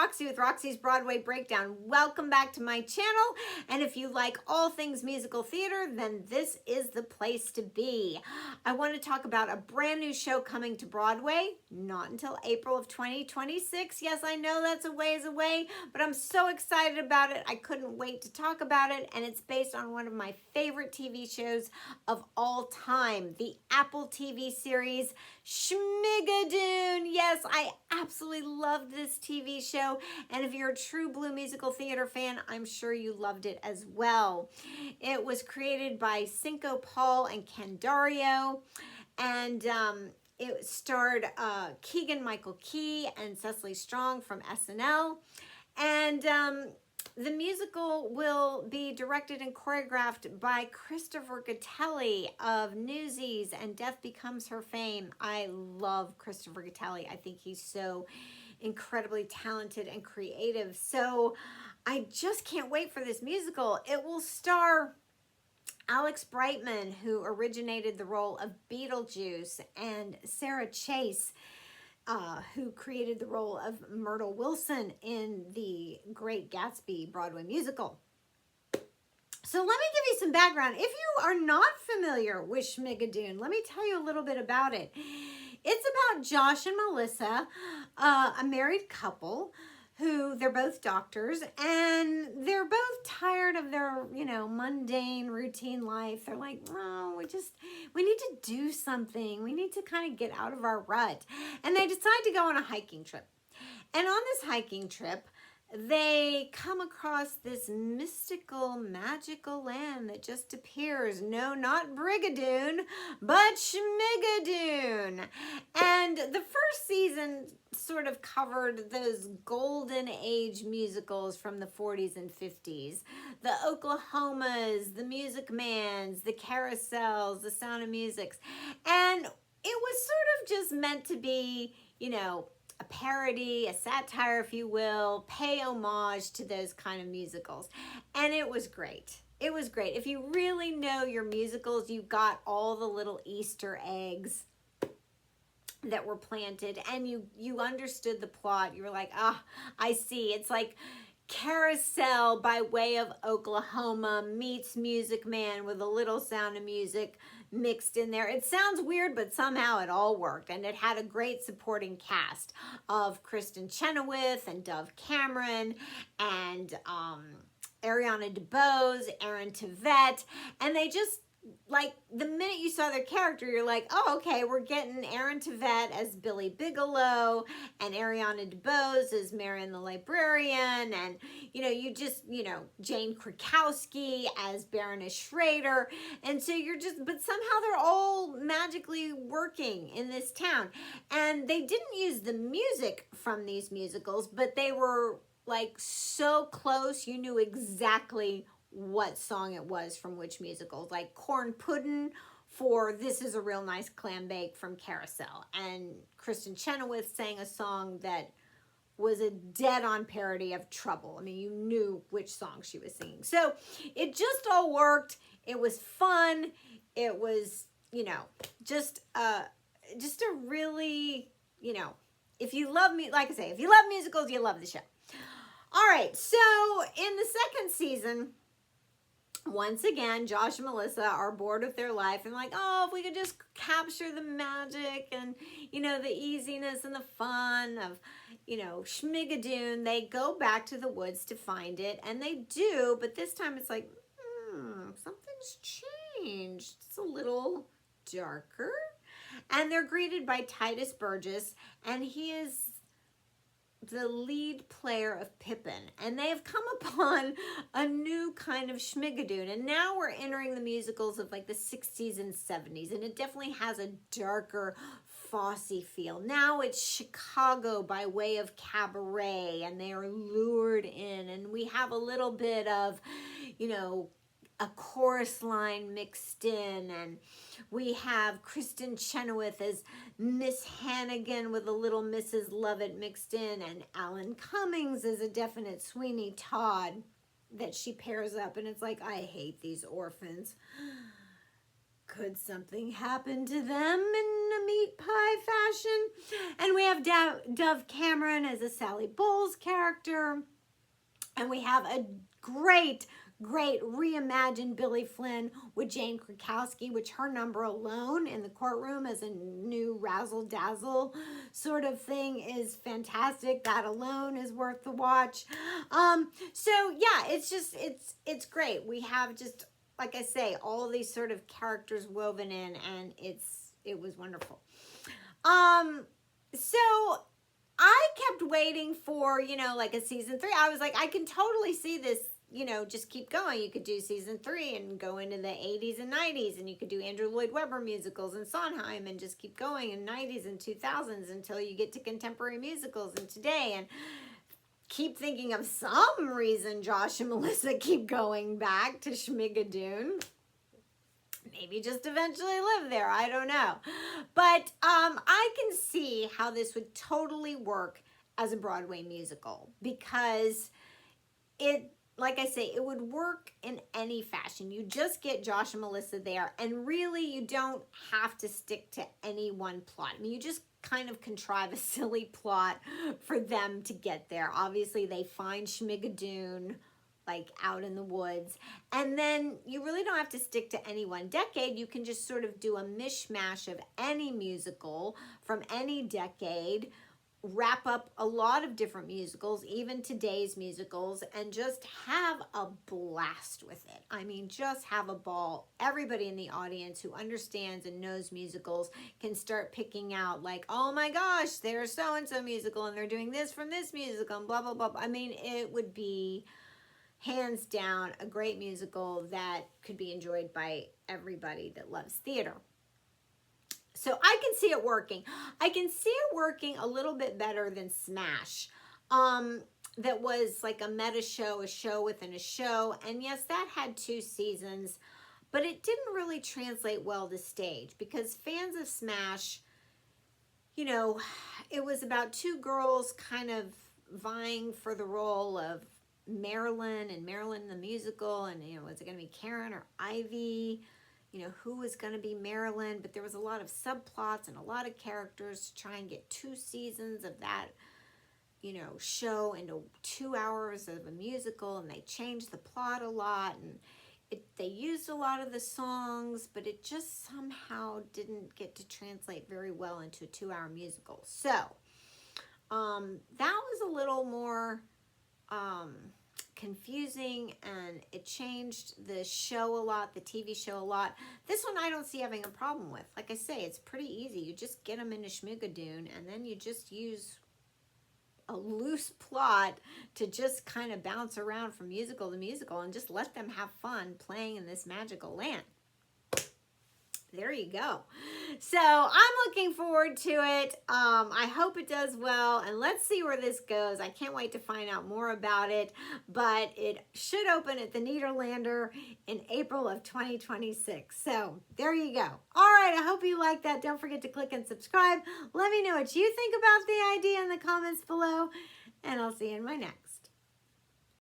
Roxie with Roxie's Broadway Breakdown. Welcome back to my channel, and if you like all things musical theater, then this is the place to be. I want to talk about a brand new show coming to Broadway, not until April of 2026. Yes, I know that's a ways away, but I'm so excited about it. I couldn't wait to talk about it, and it's based on one of my favorite TV shows of all time, the Apple TV series, Schmigadoon. Yes, I absolutely loved this TV show, and if you're a true blue musical theater fan, I'm sure you loved it as well. It was created by Cinco Paul and Ken Dario, and it starred Keegan-Michael Key and Cecily Strong from SNL, and the musical will be directed and choreographed by Christopher Gattelli of Newsies and Death Becomes Her Fame. I love Christopher Gattelli. I think he's so incredibly talented and creative. So I just can't wait for this musical. It will star Alex Brightman, who originated the role of Beetlejuice, and Sarah Chase, who created the role of Myrtle Wilson in the Great Gatsby Broadway musical. So let me give you some background. If you are not familiar with Schmigadoon, let me tell you a little bit about it. It's about Josh and Melissa, a married couple who they're both doctors, and they're both tired of their, mundane routine life. They're like, oh, we need to do something. We need to kind of get out of our rut. And they decide to go on a hiking trip. And on this hiking trip, they come across this mystical, magical land that just appears. No, not Brigadoon, but Schmigadoon. And the first season sort of covered those golden age musicals from the 40s and 50s. The Oklahomas, the Music Mans, the Carousels, the Sound of Musics. And it was sort of just meant to be, a parody, a satire, if you will, pay homage to those kind of musicals. And it was great. It was great. If you really know your musicals, you got all the little Easter eggs that were planted, and you understood the plot. You were like, I see. It's like Carousel by way of Oklahoma meets Music Man with a little Sound of Music mixed in there. It sounds weird, but somehow it all worked, and it had a great supporting cast of Kristen Chenoweth and Dove Cameron and Ariana DeBose, Aaron Tveit, and they just, like, the minute you saw their character, you're like, oh, okay, we're getting Aaron Tveit as Billy Bigelow and Ariana DeBose as Marion the Librarian, and, Jane Krakowski as Baroness Schrader, and so but somehow they're all magically working in this town, and they didn't use the music from these musicals, but they were, like, so close, you knew exactly what song it was from which musicals, like Corn Puddin' for This Is a Real Nice Clam Bake from Carousel, and Kristen Chenoweth sang a song that was a dead-on parody of Trouble. I mean, you knew which song she was singing. So it just all worked. It was fun. It was, just a really, if you love me, like I say, if you love musicals, you love the show. All right, so in the second season, once again, Josh and Melissa are bored with their life and like, oh, if we could just capture the magic and, the easiness and the fun of, Schmigadoon, they go back to the woods to find it, and they do, but this time it's like, something's changed. It's a little darker. And they're greeted by Titus Burgess, and he is the lead player of Pippin, and they have come upon a new kind of Schmigadoon, and now we're entering the musicals of like the 60s and 70s, and it definitely has a darker Fosse feel. Now it's Chicago by way of cabaret, and they are lured in, and we have a little bit of, a chorus line mixed in, and we have Kristen Chenoweth as Miss Hannigan with a little Mrs. Lovett mixed in, and Alan Cummings is a definite Sweeney Todd that she pairs up, and it's like, I hate these orphans. could something happen to them in a meat pie fashion? And we have Dove Cameron as a Sally Bowles character. And we have a great reimagined Billy Flynn with Jane Krakowski, which her number alone in the courtroom as a new razzle-dazzle sort of thing is fantastic. That alone is worth the watch. So yeah, it's great. We have just, like I say, all these sort of characters woven in, and it was wonderful. So I kept waiting for, like a season 3. I was like, I can totally see this, just keep going. You could do season 3 and go into the 80s and 90s, and you could do Andrew Lloyd Webber musicals and Sondheim and just keep going in 90s and 2000s until you get to contemporary musicals and today, and keep thinking of some reason Josh and Melissa keep going back to Schmigadoon. Maybe just eventually live there. I don't know. But I can see how this would totally work as a Broadway musical, because like I say, it would work in any fashion. You just get Josh and Melissa there, and really you don't have to stick to any one plot. I mean, you just kind of contrive a silly plot for them to get there. Obviously, they find Schmigadoon like out in the woods, and then you really don't have to stick to any one decade. You can just sort of do a mishmash of any musical from any decade, wrap up a lot of different musicals, even today's musicals, and just have a blast with it. I mean, just have a ball. Everybody in the audience who understands and knows musicals can start picking out like, oh my gosh, there's so-and-so musical, and they're doing this from this musical, and blah, blah, blah. I mean, it would be hands down a great musical that could be enjoyed by everybody that loves theater. So I can see it working. I can see it working a little bit better than Smash. That was like a meta show, a show within a show. And yes, that had 2 seasons, but it didn't really translate well to stage, because fans of Smash, it was about 2 girls kind of vying for the role of Marilyn and Marilyn the musical, and was it going to be Karen or Ivy? Who was going to be Marilyn? But there was a lot of subplots and a lot of characters to try and get 2 seasons of that show into 2 hours of a musical, and they changed the plot a lot, and they used a lot of the songs, but it just somehow didn't get to translate very well into a 2-hour musical. So that was a little more confusing, and it changed the show a lot, the TV show a lot. This one I don't see having a problem with. Like I say, it's pretty easy. You just get them into Schmigadoon, and then you just use a loose plot to just kind of bounce around from musical to musical and just let them have fun playing in this magical land. There you go. So I'm looking forward to it. I hope it does well, and let's see where this goes. I can't wait to find out more about it, but it should open at the Nederlander in April of 2026. So there you go. All right, I hope you like that. Don't forget to click and subscribe. Let me know what you think about the idea in the comments below, and I'll see you in my next.